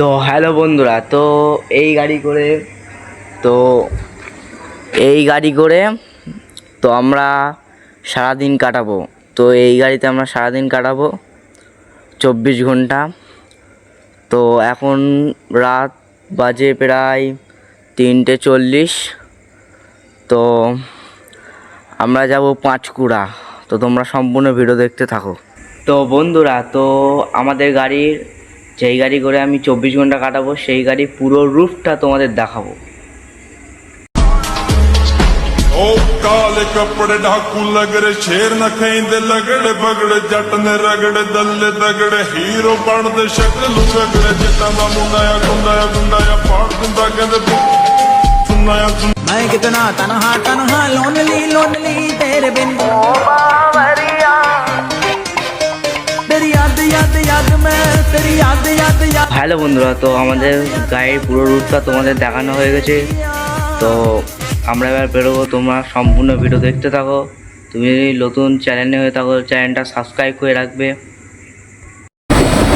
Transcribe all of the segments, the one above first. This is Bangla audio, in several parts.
তো হ্যালো বন্ধুরা, তো এই গাড়ি করে তো এই গাড়ি করে তো আমরা সারাদিন কাটাবো। তো এই গাড়িতে আমরা সারাদিন কাটাবো 24 ঘন্টা। তো এখন রাত বাজে প্রায় 3:40। তো আমরা যাব পাঁচকুড়া। তো তোমরা সম্পূর্ণ ভিডিও দেখতে থাকো। তো বন্ধুরা, তো আমাদের গাড়ির যেই গাড়ি করে আমি 24 ঘন্টা কাটাবো সেই গাড়ি পুরো রুটটা তোমাদের দেখাবো। ओ काले कपड़े ढाकू लगड़े शेर न खेंदे लगड़े बगड़े जट ने रगड़े दल्ले दगड़े हीरो बनदे शक्ल लगड़े जिता दा मुंडाया गुंडाया गुंडाया पाड़ दिंदा कहंदे सुनाया मैं कितना तन्हा तन्हा लोनली लोनली तेरे बिन तेरी याद याद याद में तेरी याद याद याद। হ্যালো বন্ধুরা, তো আমাদের গাড়ির পুরো রুটটা তোমাদের দেখানো হয়ে গেছে। তো আমরা এবার বেরোবো। তোমরা সম্পূর্ণ ভিডিও দেখতে থাকো। তুমি যদি নতুন চ্যানেলে হয়ে থাকো চ্যানেলটা সাবস্ক্রাইব করে রাখবে।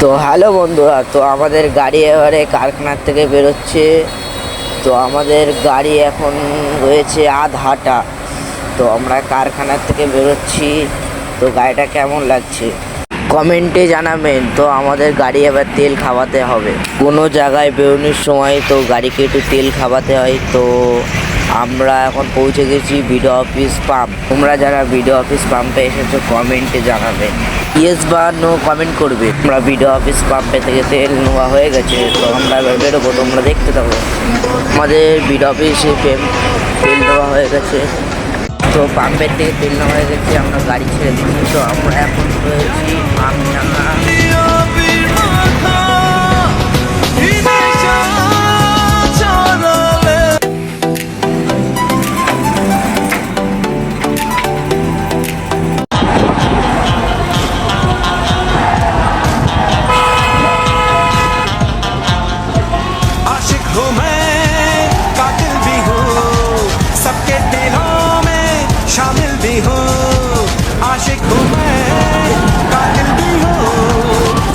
তো হ্যালো বন্ধুরা, তো আমাদের গাড়ি এবারে কারখানার থেকে বেরোচ্ছে। তো আমাদের গাড়ি এখন রয়েছে আধহাটা। তো আমরা কারখানার থেকে বেরোচ্ছি। তো গাড়িটা কেমন লাগছে কমেন্টে জানাবেন। তো আমাদের গাড়ি এবার তেল খাওয়াতে হবে। কোনো জায়গায় বেরোনোর সময় তো গাড়িকে একটু তেল খাওয়াতে হয়। তো আমরা এখন পৌঁছে গেছি বিডিও অফিস পাম্প। তোমরা যারা বিডিও অফিস পাম্পে এসেছো কমেন্টে জানাবে, ইয়েস বা নো কমেন্ট করবে। আমরা বিডিও অফিস পাম্পে থেকে তেল নেওয়া হয়ে গেছে। তো আমরা এবার বেরোবো, তোমরা দেখতে থাকো। আমাদের বিডিও অফিসে তেল দেওয়া হয়ে গেছে। তো পাম্পের থেকে তেল নেওয়া হয়ে গেছে, আমরা গাড়ি ছেড়ে দিচ্ছি। তো আমরা এখন রয়েছি আমডাঙ্গা। आशिक हूँ मैं कातिल भी हूँ सबके दिलों में शामिल भी हूँ। आशिक हूँ मैं कातिल भी हूँ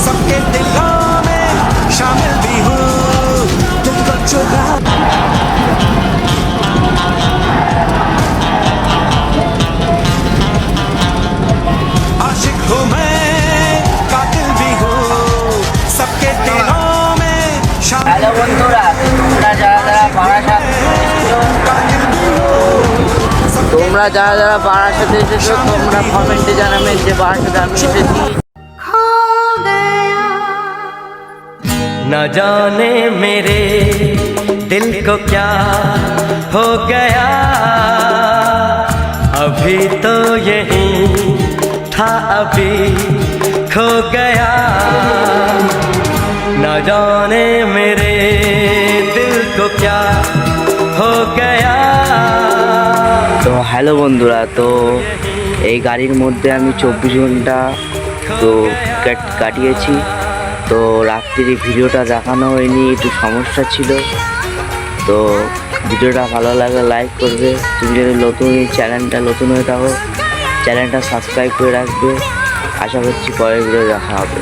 सबके दिलों में शामिल भी हूँ। दिल को चुरा आशिक हूँ मैं कातिल भी हूँ सबके दिलों में शामिल। হ্যালো বন্ধুরা, তোমরা যারা যারা বারাসাত তোমরা যারা যারা বারাসাতে এসেছো তোমরা কমেন্টে জানাবে যে বারাসাতে আমি এসেছি। न जाने मेरे दिल को क्या हो गया, अभी तो यही था अभी खो गया। न जाने मेरे दिल को क्या हो गया। তো হ্যালো বন্ধুরা, তো এই গাড়ির মধ্যে আমি 24 ঘন্টা তো কাটিয়েছি। তো রাত্রির ভিডিওটা দেখানো হয়নি, একটু সমস্যা ছিল। তো ভিডিওটা ভালো লাগলে লাইক করবে। তুমি যদি নতুন এই চ্যানেলটা নতুন হয়ে থাকো চ্যানেলটা সাবস্ক্রাইব করে রাখবে। আশা করছি পরের ভিডিও দেখা হবে।